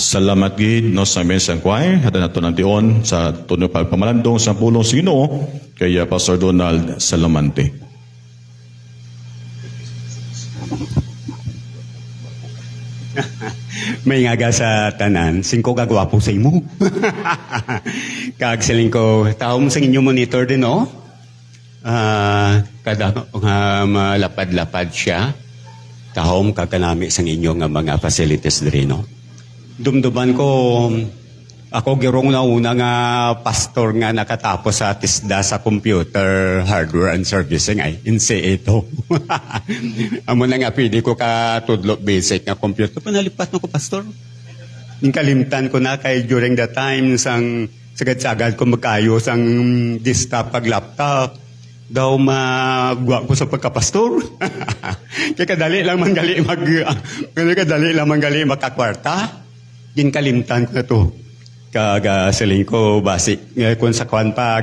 Salamat gid no sa mensang kway hada nato ng tion sa tunog pagpamalandong sa pulong sa Ginoo kay Pastor Donald Salamante. May ngaga sa tanan, singko kagwapo sa imo. Kagsiling ko, taong sa inyo monitor din, no? Kada malapad-lapad siya, taong kakanami sa inyo nga mga facilities din, no? Dumduman ko, ako girong na una nga pastor nga nakatapos sa TISDA sa computer hardware and servicing ay inse ito. Amo na nga pwede ko katudlo basic nga computer. Panalipat na ko pastor. Yung kalimtan ko na kay during the time sang sagad-sagad ko magkayos ang desktop pag laptop. Daw magwa ko sa pagkapastor. Kaya kadali lang manggali makakwarta. Yung kalimtan ko na to. Kagasaling ko basic kung sa kwan pa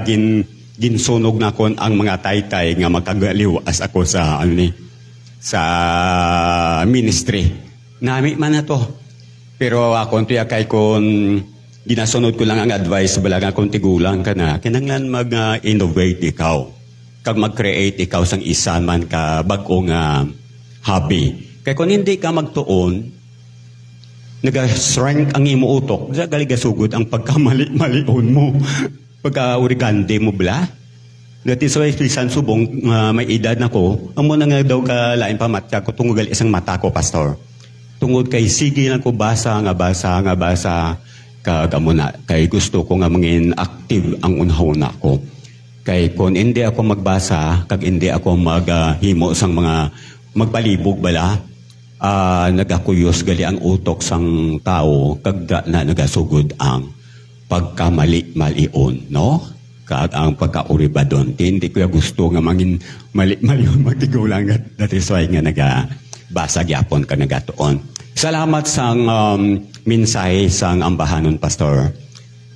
ginsunog na kon ang mga taytay nga magkagaliwas ako sa sa ministry. Nami man na to. Pero ako tiya kay kon ginasunod ko lang ang advice balaga kung tigulang ka na kinanglan mag-innovate ikaw. Kag mag-create ikaw sang isa man ka bag-ong hobby. Kay kung hindi ka magtuon naga-strength ang imo utok, galigasugot ang pagkamali-malion mo. Pagka-urigande mo bla. Dati sa isan subong, may edad na ko, amo na nga daw ka lain pa matya ko, tunggal isang mata ko, pastor. Tungod kay sige lang ko basa, kagamuna. Kay gusto ko nga mangin active ang unahuna ko. Kay kung hindi ako magbasa, kag hindi ako maghimo sang mga magbalibog bala, nagakuyos gali ang utok sang tao kagda na nagasugod ang pagkamali-malion, no? Kag ang pagkauribadon. Hindi ko gusto nga mangin mali-malion magtigulang that is why nga nagabasa gyapon ka nagatuon. Salamat sang mensahe sang ambahanon pastor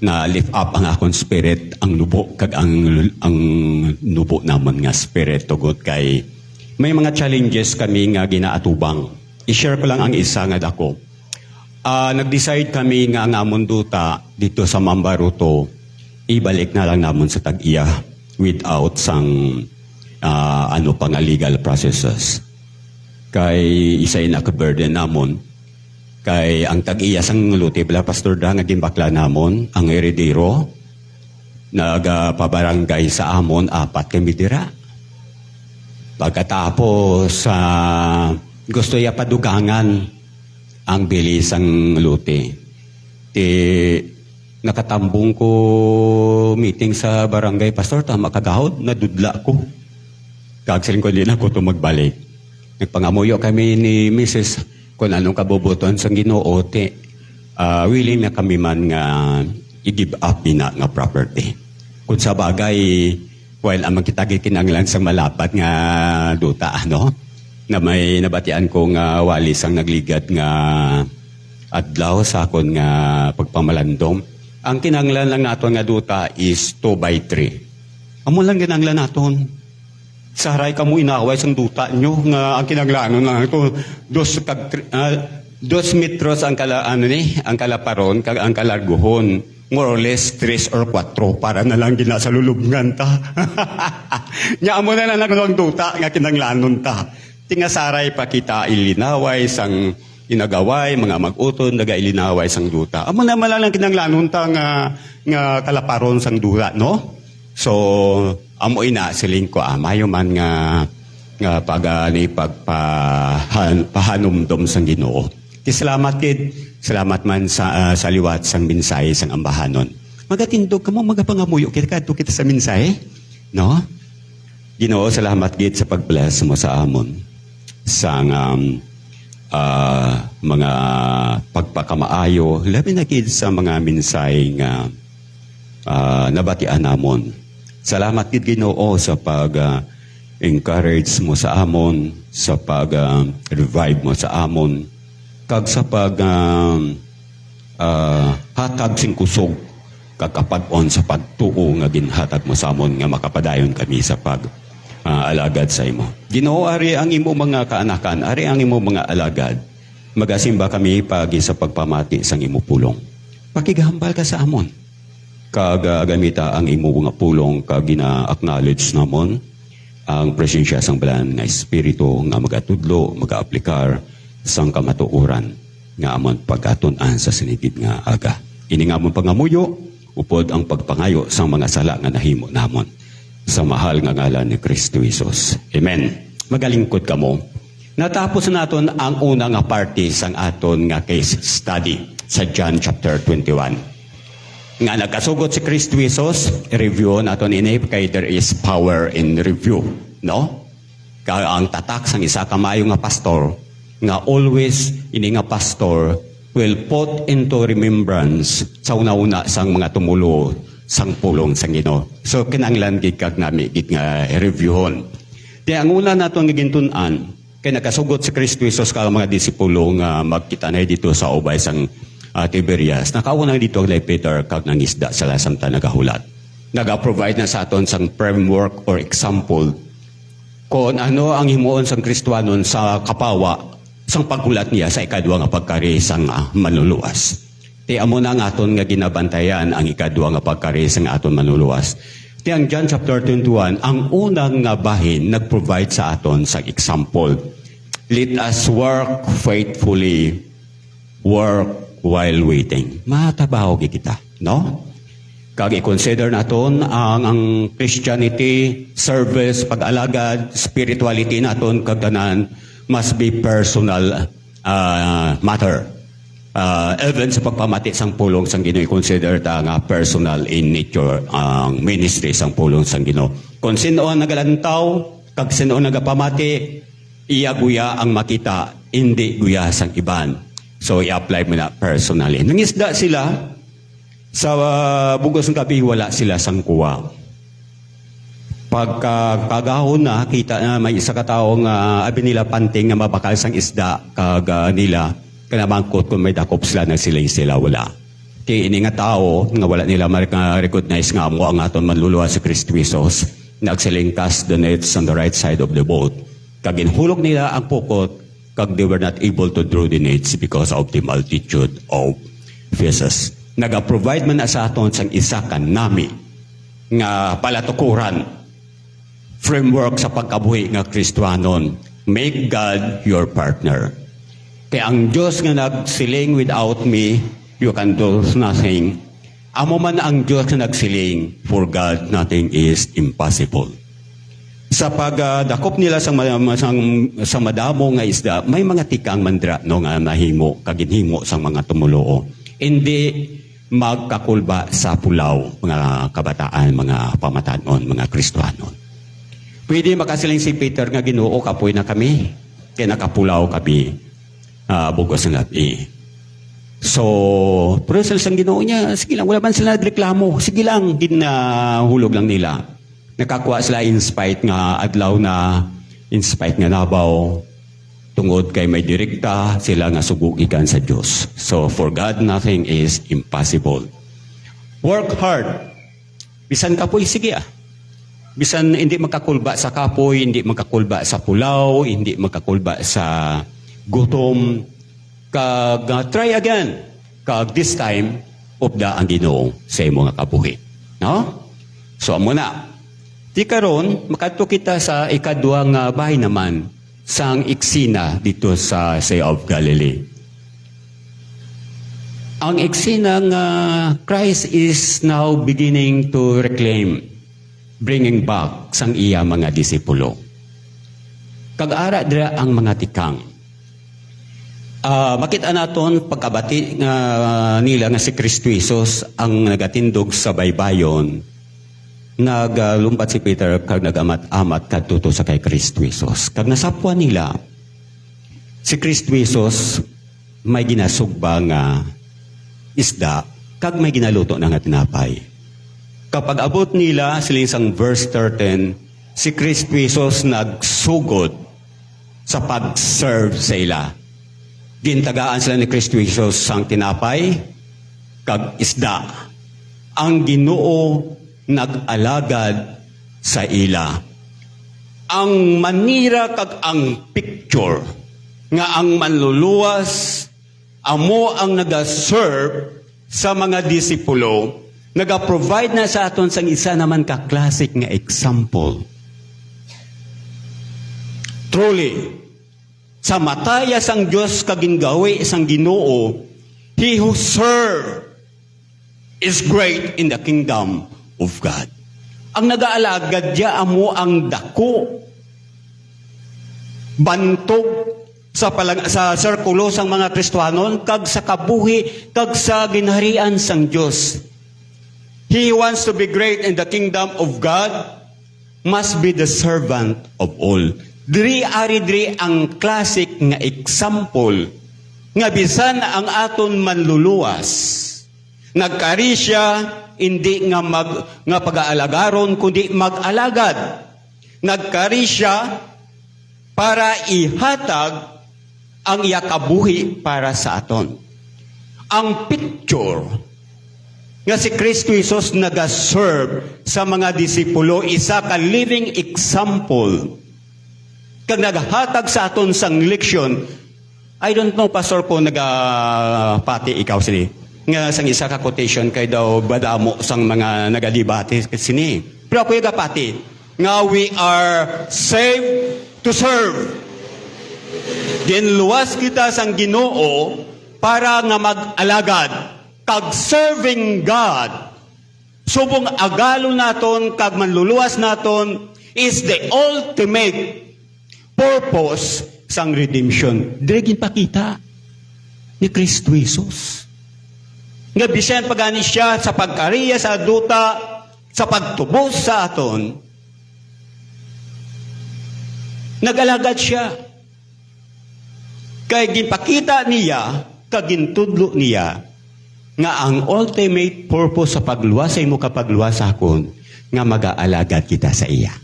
na lift up ang akong spirit, ang nubo kag ang nubo namon nga spirit tugod kay may mga challenges kami nga ginaatubang. I-share ko lang ang isa nga dako. Nag-decide kami nga ang amon duta dito sa Mambaruto, ibalik na lang namon sa Tag-iya without sang pang legal processes. Kay isa inaka-burden namon. Kay ang Tag-iya sang luti bala pastor da nga gimbakla namon, ang heredero nagapabarangay sa amon 4 kami dira. Pagkatapos gusto ya padugangan ang bilis ang luti. Nakatambong ko meeting sa barangay pastor, tama kagahod, nadudla ko. Kagsiling ko din ako ito magbalik. Nagpangamuyo kami ni Mrs. kung anong kabubuton sa Ginoo, willing na kami man nga i-give up na nga property. Kung sa bagay, while ang magkitagi kinanglan sa malapat nga duta, na may nabatian kong walis ang nagligad nga adlaw sa akon nga pagpamalandong. Ang kinanglan lang naton nga duta is 2x3. Amo lang kinanglan naton. Sa haray kamo inaway sang duta nyo nga ang kinanglanon lang ito 2 metros ang ang kalaparon kag ang kalarguhon. More or less 3 or 4 para na lang ginasalulubngan ta. Nya amo na lang ang duta nga kinanglanon ta. Tingasaray pa kita ilinaway sang inagaway, mga mag-uton, ilinaway sang duta. Amo na malalang kinanglanon ta nga kalaparon sang duta, no? So, amo ina siling ko mayo man nga pahanumdom sang Ginoo. Salamat kid, salamat man sa liwat sang mensahe sang ambahanon. Magatindog kamo magapangamuyo kita sa mensahe, no? Ginoo, salamat gid sa pag-bless mo sa amon sang mga pagpakamaayo, labi na gid sa mga mensahe nga nabatian namon. Salamat gid Ginoo sa pag-encourage mo sa amon, sa pag-revive mo sa amon, kag sa hatag sing kusog kakapag-on sa pagtuo nga ginhatag mo sa amon nga makapadayon kami sa alagad sa imo. Ginoo, ari ang imo mga kaanakan, ari ang imo mga alagad Magasimba kami pagi sa pagpamati sang imo pulong. Pakigahambal ka sa amon. Kag gamita ang imo nga pulong kag gina-acknowledge namon ang presensya sang balan nga espiritu nga magatudlo, magaaplikar sang kamatuoran nga amon pagatunan sa sinigid nga aga. Ini nga amon pangamuyo upod ang pagpangayo sang mga sala nga nahimo namon sa mahal nga ngalan ni Kristo Jesus. Amen. Magalingkod kamo. Natapos naton ang una nga parte sang aton nga case study sa John chapter 21. Nga nagkasugot si Kristo Jesus, review naton ini kay there is power in review, no? Kaya ang tatak sang isa ka maayo nga pastor nga always ini nga pastor will put into remembrance sa una-una sang mga tumulo sang pulong sang Ginoo. So kinahanglan gid kag nami gid nga reviewon. Di ang una naton nga gintun-an kay nakasugot si Kristo Jesus kag mga disipulo nga magkita na dito sa ubay sang Tiberias. Nakauna dito ang Peter kag nangisda sila samtang nagahulat. Naga-provide na sa aton sang framework or example kung ano ang himuon sang Kristiyanon sa kapawa sang paghulat niya sa ikadwa nga pagkari sang manluluwas. Ti amo na nga aton nga ginabantayan ang ikadwa nga pagkari sang aton manluluwas. Ti ang John chapter 21, ang unang nga bahin nag-provide sa aton sa example. Let us work faithfully, work while waiting. Matabaho kita, no? Kag i-consider naton ang Christianity, service, pag-alagad, spirituality naton kag tanan must be personal matter. Even sa pagpamati sang pulong sang Ginoo, i-consider ta nga personal in nature ang ministry sang pulong sang Ginoo. Kung sino ang nagalantaw, kag sino ang nagapamati, iya guya ang makita, hindi guya sang iban. So i-apply mo na personally. Nangisda sila sa bugos ng gabi, wala sila sang kuwa. Pagkagahon na, kita na may isa ka taong abi nila panting nga mabakal sang isda kag nila kanamangkot kung may dakop sila nagsiling sila wala. Kaya ini nga tao nga wala nila ma-recognize nga mo ang aton manluluwa si Kristo Jesus, nagsiling cast the nets on the right side of the boat. Kag inhulog nila ang pukot kag they were not able to draw the nets because of the multitude of fishes. Naga-provide man na sa aton sang isa ka nami nga palatukuran framework sa pagkabuhi nga Kristiyanon. Make God your partner. Kaya ang Diyos nga nagsiling, without me, you can do nothing. Amo man ang Diyos nga nagsiling, for God, nothing is impossible. Sa pagdakop nila sa madamo nga isda, may mga tikang mandra no, nga nahimo, kaginhimo sa mga tumuloo. Hindi magkakulba sa pulaw, mga kabataan, mga pamatanon, mga Kristiyanon. Pwede makasiling si Peter nga Ginoo, kapoy na kami, kaya nakapulaw kami. Bugos ng gabi. So, pero sa Ginoo niya, sige lang, wala man sila nagreklamo. Sige lang, ginahulog lang nila. Nakakuha sila in spite nga adlaw na, in spite nga nabaw, tungod kay may direkta, sila nga sugugikan sa Diyos. So, for God, nothing is impossible. Work hard. Bisan kapoy, sige Bisan hindi makakulba sa kapoy, hindi makakulba sa pulaw, hindi makakulba sa gutom, kag try again, kag this time, upda ang Ginoo sa imo nga kabuhi. No? So, amo na. Di karon, makadto kita sa ikadwa nga bahay naman, sang eksena dito sa Sea of Galilee. Ang eksena nga Christ is now beginning to reclaim, bringing back sang iya mga disipulo. Kag-ara dira ang mga tikang. Makita naton pagkabati nila nga si Kristo Jesus ang nagatindog sa baybayon, naglumpat si Peter kag nagamat-amat kadto sa kay Kristo Jesus. Kag nasapwan nila si Kristo Jesus may ginasugba nga isda kag may ginaluto na nga tinapay. Kapag abot nila siling sang verse 13, si Kristo Jesus nagsugod sa pag-serve sa ila. Gintagaan sila ni Kristo Jesus sang tinapay kag isda. Ang Ginoo nag-alagad sa ila. Ang manira kag ang picture nga ang manluluwas, amo ang nag-serve sa mga disipulo, nag-provide na sa aton sang isa naman ka-classic nga example. Truly, sa mataya sang Diyos kaginggawi sang Ginoo, he who serve is great in the kingdom of God. Ang nag-aalagad diya amo ang dako, bantog sa sirkulo sang mga Kristiyanon, kag sa kabuhi, kag sa ginharian sang Diyos. He wants to be great in the kingdom of God, must be the servant of all. Diri ang classic nga example nga bisan ang aton manluluwas. Nagkari siya hindi nga pag-aalagaron kundi mag-alagad. Nagkari siya para ihatag ang iyakabuhi para sa aton. Ang picture nga si Kristo Jesus nag-serve sa mga disipulo, isa ka living example. Kag naghatag sa aton sang leksyon. I don't know, Pastor, kung nagapati ikaw sini. Nga sang isa ka quotation kay daw badamo sang mga nagadibate sini. Pero ako nagapati. Nga we are saved to serve. Ginluwas kita sang Ginoo para nga mag-alagad. Kag serving God, subong agalo naton, kag manluluwas naton, is the ultimate purpose sang redemption. Dire ginpakita ni Kristo Jesus. Nga bisan pagani siya sa pagkariya sa duta, sa pagtubos sa aton, nag-alagad siya. Kaya ginpakita niya, kagintudlo niya, nga ang ultimate purpose sa pagluwas ay mo kapagluwas akon, nga mag-aalagad kita sa iya.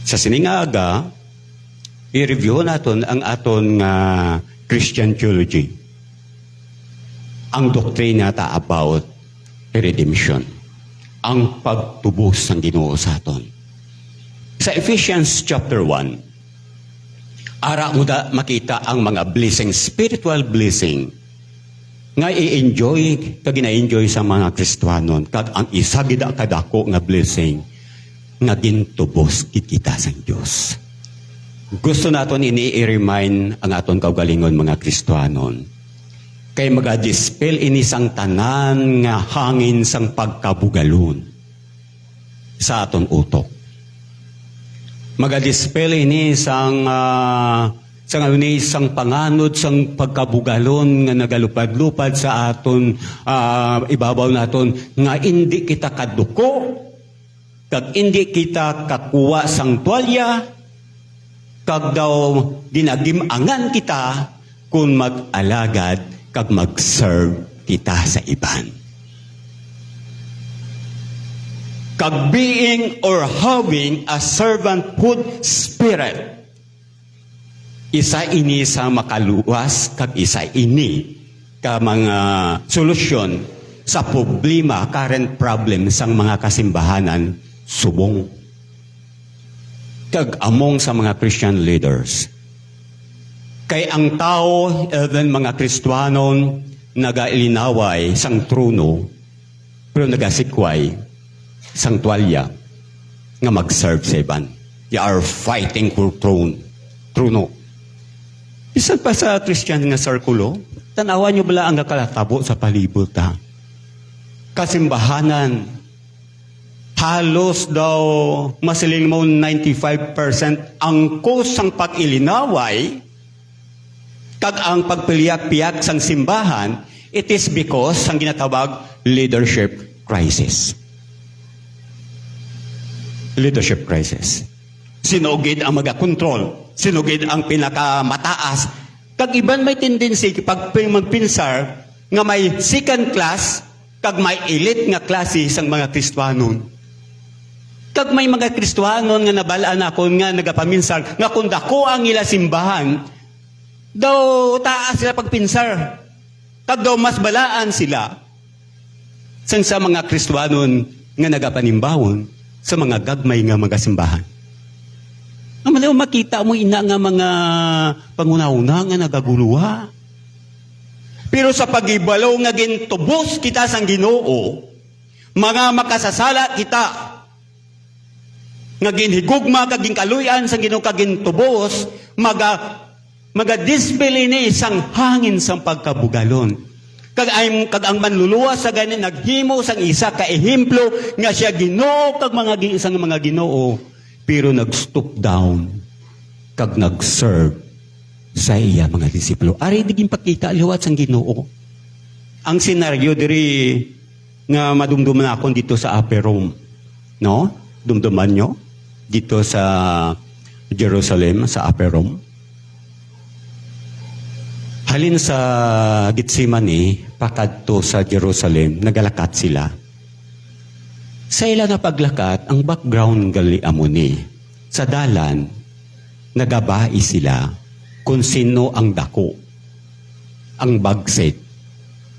Sa siningaga, i-review natin ang aton Christian theology. Ang doktrina ta about redemption. Ang pagtubos ng Ginoo sa aton. Sa Ephesians chapter 1, ara mo da makita ang mga blessing, spiritual blessing, nga i-enjoy, kag ina-enjoy sa mga Kristiyanon, kag ang isa gida kadako nga blessing, nga gintubos kita sa Diyos. Gusto naton ini i-remind ang aton kaugalingon mga Kristiyanon, kay maga-dispel ini sang tanan nga hangin sang pagkabugalon sa aton utok. Maga-dispel ini sang panganod sang pagkabugalon nga nagalupad-lupad sa aton ibabaw naton nga hindi kita kaduko, kag hindi kita kakuha sang tuwalya, kag daw ginagimangan kita kung mag-alagad kag mag-serve kita sa iban. Kag being or having a servanthood spirit, isa ini sa makaluwas, kag isa ini ka mga solusyon sa problema, current problem sang mga kasimbahanan subong. Kag among sa mga Christian leaders. Kay ang tao, even mga Kristiyanon, nagailinaway sang trono, pero nagasikway sang tuwalya nga mag-serve sa iban. They are fighting for trono. Isa pa sa Christian nga sarkulo, tanawan nyo bala ang nakalatabo sa palibot ha? Kasimbahanan, halos daw masiling mo 95% ang kusang pag-ilinaway, kag ang pagpiliyak-piyak sang simbahan, it is because sang ginatawag leadership crisis. Leadership crisis. Sinugid ang magakontrol. Sinugid ang pinakamataas. Kag iban may tendency pag magpinsar nga may second class kag may elite nga klase sang mga Kristiyanon. Kag may mga Kristiyanon nga nabalaan ako nga nagapaminsar nga kung dako ang ila simbahan, daw taas sila pagpinsar. Kag daw mas balaan sila sang sa mga Kristiyanon nga nagapanimbawon sa mga gagmay nga mga simbahan. Naman makita mo ina nga mga pangunahuna nga nagaguluha. Pero sa pagibalaw nga gintubos kita sang Ginoo, mga makasasala kita, nga ginhigugma kaging kaluyan sang Ginoo kagintubos, maga-display ni isang hangin sang pagkabugalon. Kag ang manluluwa sa ganin naghimo sang isa ka ehemplo nga siya Ginoo kag isang mga Ginoo, pero nag-stoop down kag nag-serve sa iya mga disipulo. Ari diging pakita liwat sang Ginoo. Ang senaryo diri nga madumduman ako dito sa Upper Room, no? Dumduman nyo dito sa Jerusalem sa Upper Room. Halin sa Gitsemani, pakadto sa Jerusalem, nagalakat sila. Sa ila na paglakat, ang background gali amuni. Sa dalan, nagabai sila kung sino ang dako, ang bagset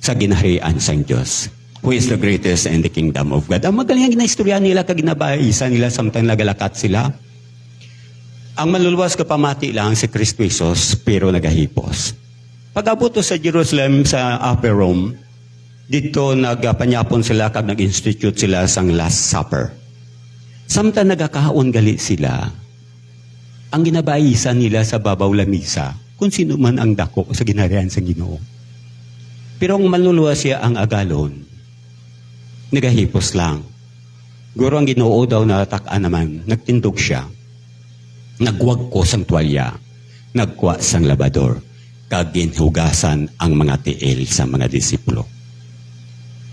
sa ginaharian sang Diyos. Who is the greatest in the kingdom of God. Ang magaling ang ginaistorya nila, kaginabaisa nila, samtang nagalakat sila. Ang maluluwas kapamati lang si Kristo Jesus, pero nagahipos. Pag-abot sa Jerusalem, sa Upper Room, dito nagpanyapon sila kag nag-institute sila sang Last Supper. Samtang nagakaon gali sila, ang ginabaisa nila sa babaw lamisa, kung sino man ang dako sa ginarian sa Ginoo. Pero ang maluluwa siya ang agalon, nagahipos lang. Guro ang Ginoo daw natakaan naman, nagtindog siya, nagwag ko sang tuwalya, nagkwa sang labador, kag ginhugasan ang mga tiil sa mga disipulo.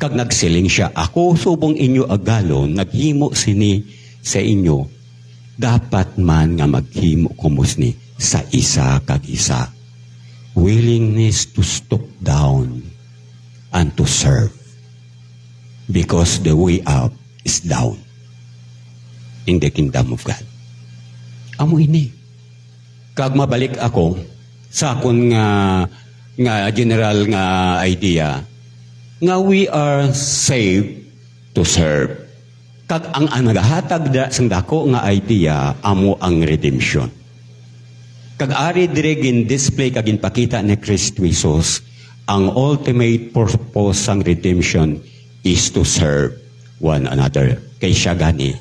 Kag nagsiling siya, ako subong inyo agalon, naghimo sini sa inyo, dapat man nga maghimo kumusni sa isa kag isa. Willingness to stoop down and to serve. Because the way up is down in the kingdom of God. Amo ini. Kag mabalik ako sa akon nga general nga idea, nga we are saved to serve. Kag ang nagahatag sang dako nga idea, amo ang redemption. Kag ari dire gin display kag ginpakita ni Kristo Jesus, ang ultimate purpose sang redemption is to serve one another. Kay siya gani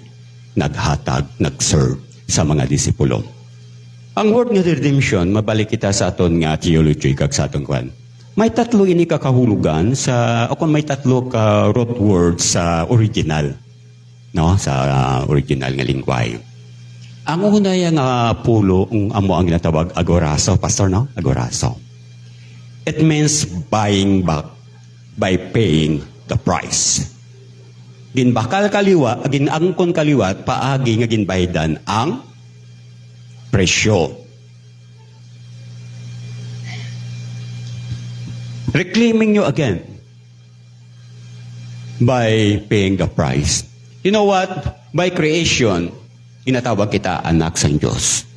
naghatag, nag-serve sa mga disipulo. Ang word nga redemption, mabalik kita sa aton nga theology kag sa aton kwan. May tatlo ini kakahulugan sa, o kung may tatlo ka root words sa original, no? Sa original nga lingwahe. Ang una nga pulo, amo ang ginatawag agorazo, pastor, no? Agorazo. It means buying back by paying the price. Ginbakal kaliwa, ginangkon kaliwat, paagi nga ginbaydan ang presyo. Reclaiming you again by paying the price. You know what? By creation, inatawag kita anak sang Diyos.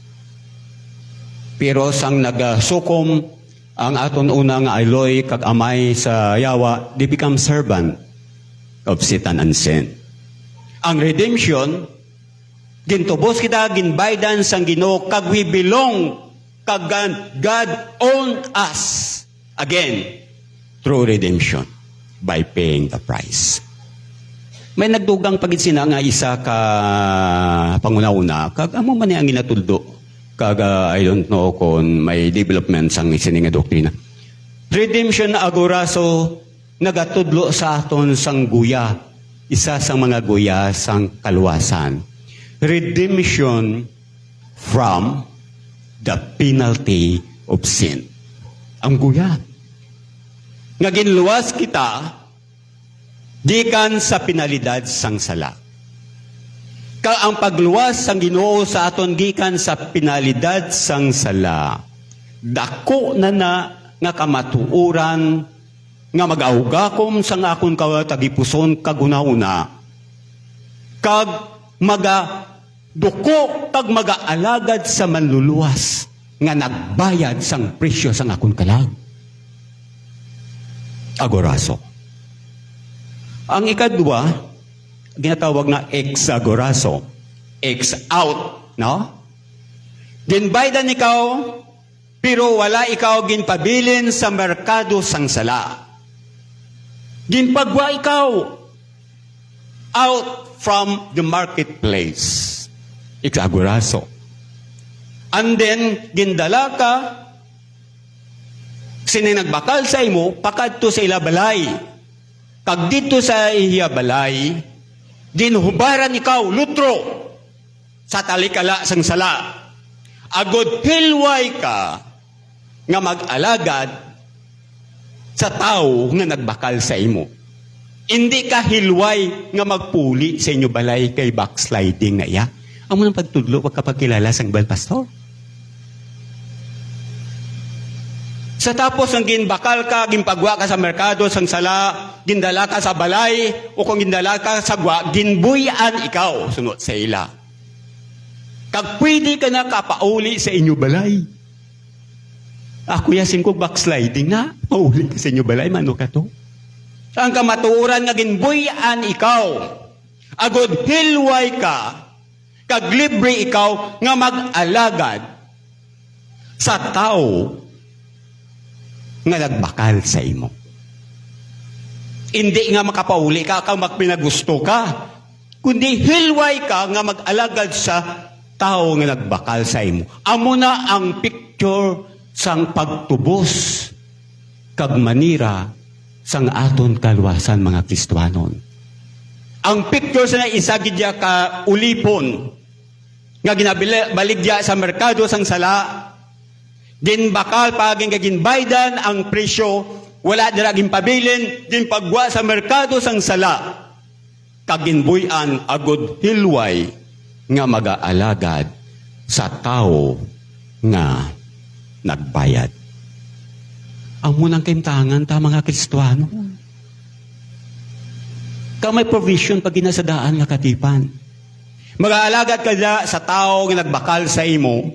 Pero sang nagasukom ang aton unang aloy kag amay sa yawa, they become servant of Satan and sin. Ang redemption, gintubos kita, ginbaydan sang Ginoo, kag we belong, kag God owned us again through redemption by paying the price. May nagdugang paginsina nga isa ka pangunauna, kag amo man ang ginatuldo, kag I don't know kung may development sang isining nga doktrina. Redemption agorazo nagatudlo sa aton sang guya, isa sang mga guya sang kaluwasan. Redemption from the penalty of sin. Ang guya. Nga ginluwas kita, gikan sa penalidad sang sala. Ang pagluwas sang Ginoo sa aton gikan sa penalidad sang sala. Dako na nga kamatuoran, nga mag-augakom sang akon kawatagipuson kagunahuna. Kag duko kag mag-aalagad sa manluluwas nga nagbayad sang presyo sang akon kalag. Agorazo. Ang ikadwa, ginatawag na ex-agorazo. Ex out, no? Ginbaydan ikaw, pero wala ikaw ginpabilin sa merkado sang sala. Ginpagwa ikaw out from the marketplace. Ikaguraso. And then, gindala ka, sininagbakal sa imo, pakadto sa ilabalay. Kag dito sa ihiyabalay, ginhubaran ikaw, lutro, sa talikala sang sala. Agod hilway ka, nga mag-alagad sa tao nga nagbakal sa imo. Hindi ka hilway nga magpuli sa inyo balay kay backsliding na iya. Ang mga pagtudlo, wag ka pagkilala sang ibang pastor. Sa tapos ng ginbakal ka, ginpagwa ka sa merkado, sang sala, gindala ka sa balay, o kung gindala ka sa gwa, ginbuyan ikaw, sunod sa ila. Kag pwede ka na kapauli sa inyo balay. Ako yasin ko backsliding na, pauli ka sa inyo balay, mano ka to? Ang kamatuuran nga ginbuyan ikaw, agod hilway ka, kag libre ikaw nga mag-alagad sa tao nga nagbakal sa imo. Hindi nga makapauli ka kang magpinagusto ka, kundi hilway ka nga mag-alagad sa tao nga nagbakal sa imo. Amo na ang picture sang pagtubos kag manira sang aton kalwasan mga Kristiyanon. Ang picture sa isagidya ka ulipon nga ginabaligya sa merkado sang sala, ginbakal paging ginbaydan ang presyo, wala dira ginpabilin, ginpagwa sa merkado sang sala, kaginbuyan agod hilway nga mag-aalagad sa tao nga nagbayad. Ang munang kaimtangan ta mga Kristiyano. Kamay provision pag ginasadaan nga katipan. Mag-aalagad ka sa tao nga nagbakal sa imo,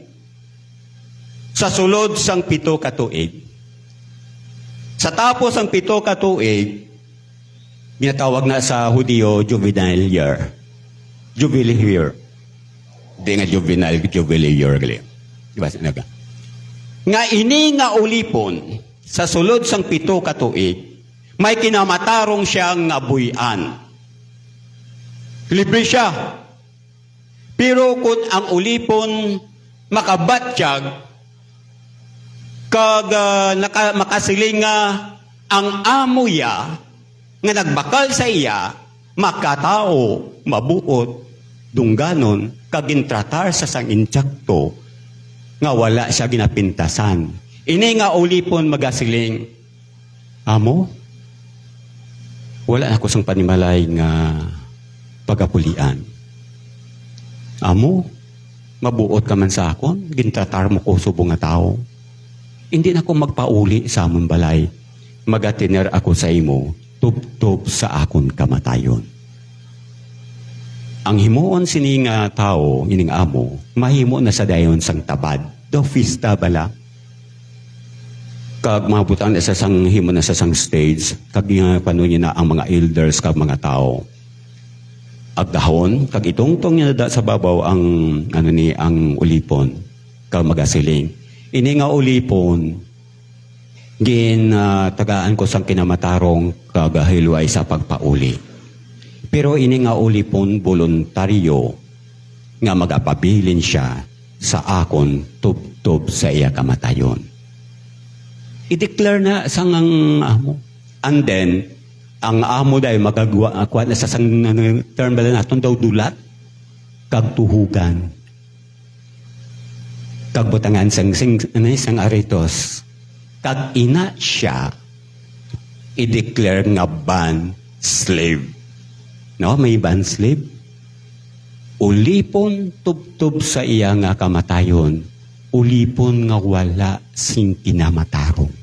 sa sulod sang 7 ka tuig. Sa tapos ang 7 ka tuig, ginatawag na sa Hudiyo, juvenile year. Jubilee year. Di nga jubilee year. Diba? Nga ini nga ulipon, sa sulod sang 7 ka tuig, may kinamatarong siyang abuyan. Libre siya. Pero kung ang ulipon makabatsyag, kag makasiling nga ang amo ya nga nagbakal sa iya, makatao, mabuot, dungganon, kag intratar sa sang intsakto, nga wala siya ginapintasan. Ini nga ulipon magasiling, amo, wala ako sang panimalay nga pagapulian. Amo, mabuot ka man sa akon, gintratar mo ko subong nga tao. Hindi na ako magpauli sa amon balay. Magatiner ako sa imo, tub-tub sa akon kamatayon. Ang himuon sini nga tao, ining amo, mahimo na sa dayon sang tabad. Do fista bala. Kag mabutan na sa sang himo na sa sang stage, kag panunin na ang mga elders kag mga tao. Agdahon, kag itong niya na sa babaw ang ang ulipon, kag magasiling. Ini nga ulipon, tagaan ko sang kinamatarong kagahilway sa pagpauli. Pero ini nga ulipon voluntaryo nga magapabilin siya sa akon tub-tub sa iya kamatayon. I-declare na sang ang amo. And then, ang amo dahil magagawa na sa sang term bala naton daw dulat, kagtuhugan. Kagbutangan sang aritos, kag ina siya, i-declare nga ban slave. No, may ban slave. Ulipon tubtub sa iya nga kamatayon, ulipon nga wala sing kinamatarong.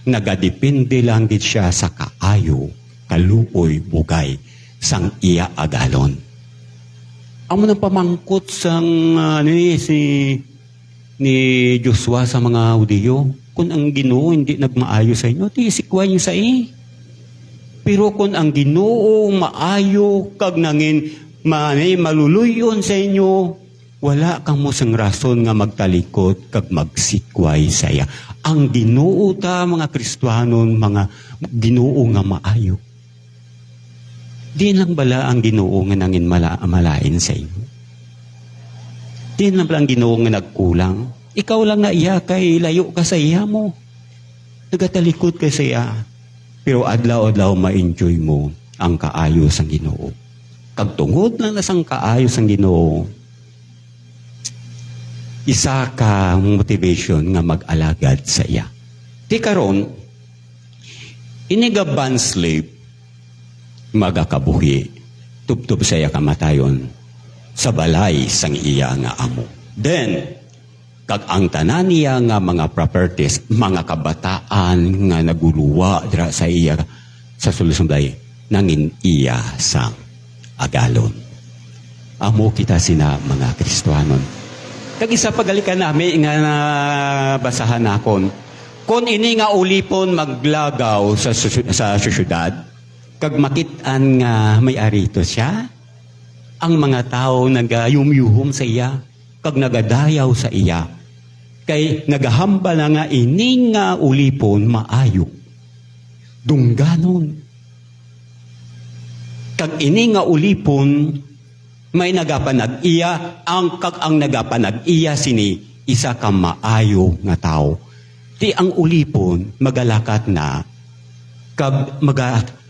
Nagadepende lang din siya sa kaayo, kaluoy, bugay, sang iya agalon. Amo nang pamangkot sang ni Joshua sa mga Hudiyo, kung ang Ginoo hindi nagmaayo sa inyo, tisikwa niyo sa Pero kung ang Ginoo maayo kag nangin maluluyon sa inyo, wala kang musang rason nga magtalikod kag magsikway saya. Ang Ginoo ta mga Kristiyanon, mga Ginoo nga maayo. Di lang bala ang Ginoo nga nangin malain sa inyo. Di lang bala ang Ginoo nga nagkulang. Ikaw lang na iya kay layo ka sa iya mo. Nagatalikod ka sa iya. Pero adlaw-adlaw ma-enjoy mo ang kaayos ang Ginoo. Kag tungod na nasang kaayos ang Ginoo, isa ka motivation nga mag-alagad sa iya. Di karon, inigaban slave, magakabuhi, tubtub sa iya kamatayon, sa balay sang iya nga amo. Then, kag ang tanan niya nga mga properties, mga kabataan nga naguluwa dira sa iya sa solusyon balay, nangin iya sang agalon. Amo kita sina mga Kristiyanon. Kag isa pagalikan namin nga nabasahan nakon. Kung ini nga ulipon maglagaw sa syudad, kag makitaan nga may arito siya, ang mga tao nagayumyuhom sa iya, kag nagadayaw sa iya, kay nagahamba na nga ini nga ulipon maayo. Dungganon. Kag ini nga ulipon may nagapanag iya, ang nagapanag iya sini, isa ka maayo nga tao. Ti ang ulipon, magalakat na, kag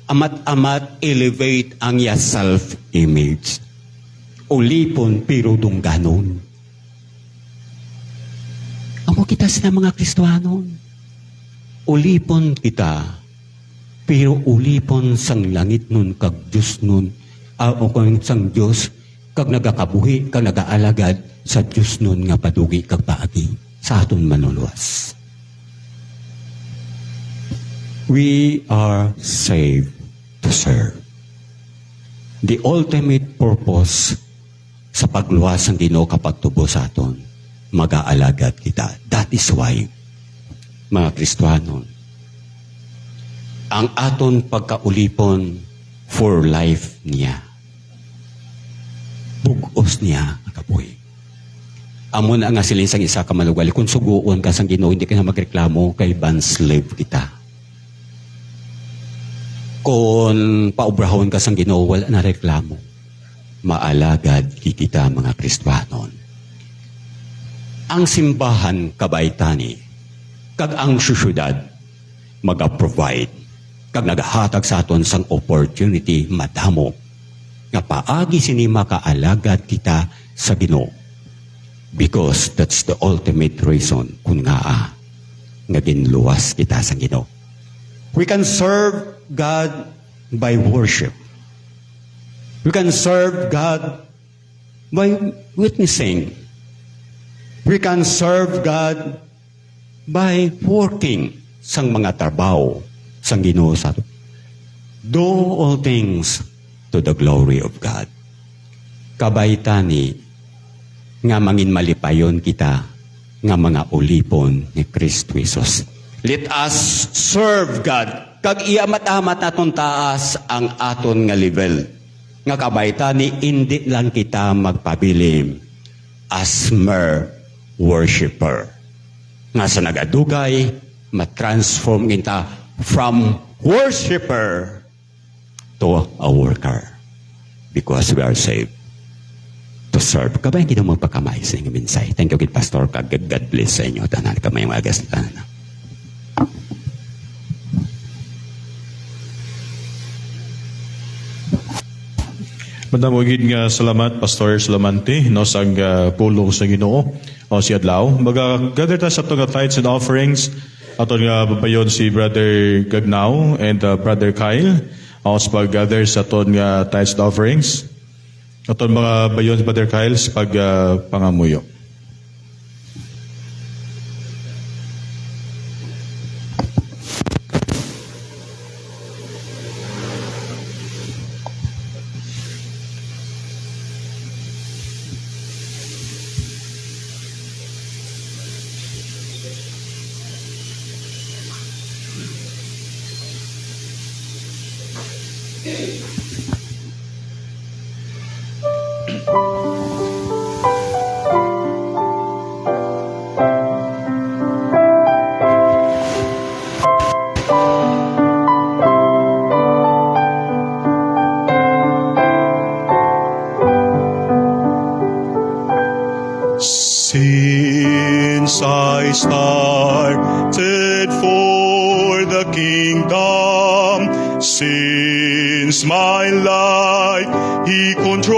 amat-amat elevate ang iya self-image. Ulipon, pero dungganon. Amo kita sila mga Kristiyanon. Ulipon kita, pero ulipon sang langit nun, kag Diyos nun, o kung sang Diyos, kag nagakabuhi, kag nagaalagad sa Diyos nun nga padugi kag paagi sa aton manuluwas. We are saved to serve. The ultimate purpose sa pagluwas ng Ginoo kapag tubo sa aton, mag-aalagad kita. That is why, mga Kristiyanon, ang aton pagkaulipon for life niya. Bugos niya, kapoy. Amo na nga silin sang isa ka malugali, kung suguon ka sang Ginoo, hindi ka na magreklamo, kay banslave kita. Kung paubrahon ka sang Ginoo, wala na reklamo. Maalagad kita mga Kristiyanon. Ang simbahan kabaitani, kag ang syudad, mag-provide, kag naghatag sa aton sang opportunity, madamo, nga paagi sini makaalagad kita sa Ginoo. Because that's the ultimate reason kung nga ginluwas kita sa Ginoo. We can serve God by worship. We can serve God by witnessing. We can serve God by working sang mga trabaho sang Ginoo sa aton. Do all things to the glory of God. Kabaitani, nga mangin malipayon kita, nga mga ulipon ni Kristo Jesus. Let us serve God. Kag iamat-amat naton taas ang aton nga level. Nga kabaitani, hindi lang kita magpabilim as mere worshiper. Nga sa nagadugay, matransform kita from worshiper to a worker. Because we are saved to serve. Kabayan kita magpakamay sa inyong minsay. Thank you, Pastor. God bless sa inyo. Tanan kamay mga agas. Madamugid nga salamat, Pastor Salamante, no, sa pulong sa Ginoo, o si Adlaw. Mag-gather ta sa itong tithes and offerings. Aton nga babayon si Brother Gagnaw and Brother Kyle. Sa pag-gather sa aton nga tithes and offerings. Aton mga bayon si Brother Kyle sa pagpangamuyo. Since I started for the kingdom, since my life He controls,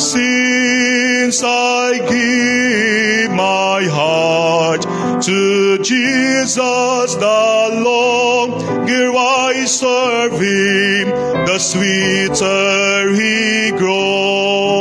since I give my heart to Jesus, the longer I serve Him, the sweeter He grows.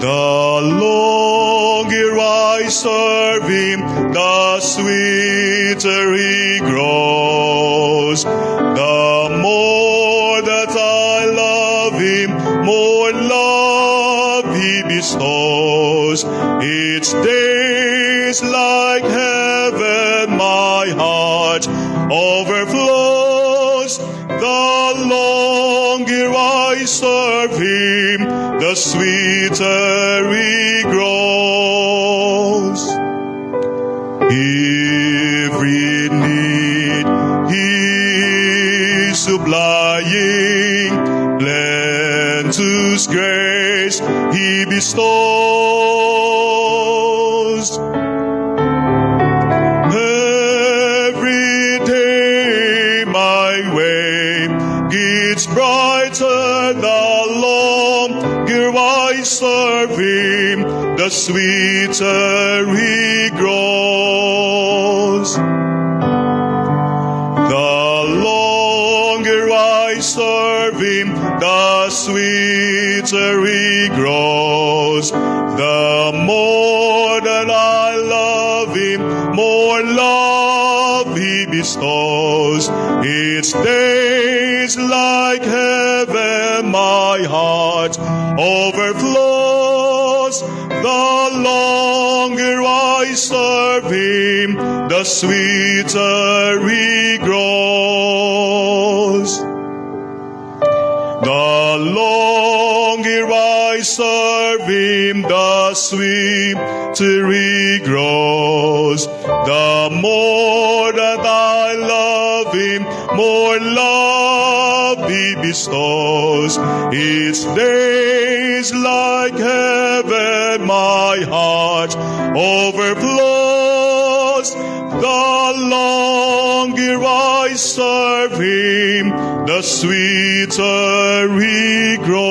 The longer I serve Him, the sweeter He grows. The more that I love Him, more love He bestows. Each day is like heaven, my heart overflows. The longer I serve Him, the sweeter He grows. Every need He is supplying, plenteous grace He bestows. Every day my way gets brighter, the longer I serve Him, the sweeter He grows. The longer I serve Him, the sweeter He grows. The more that I love Him, more love He bestows. Each day is like heaven, my heart overflows. The longer I serve Him, the sweeter He grows. The longer I serve Him, the sweeter He grows. The more that I love Him, more love He bestows. Each day is like heaven, my heart overflows. The longer I serve Him, the sweeter He grows.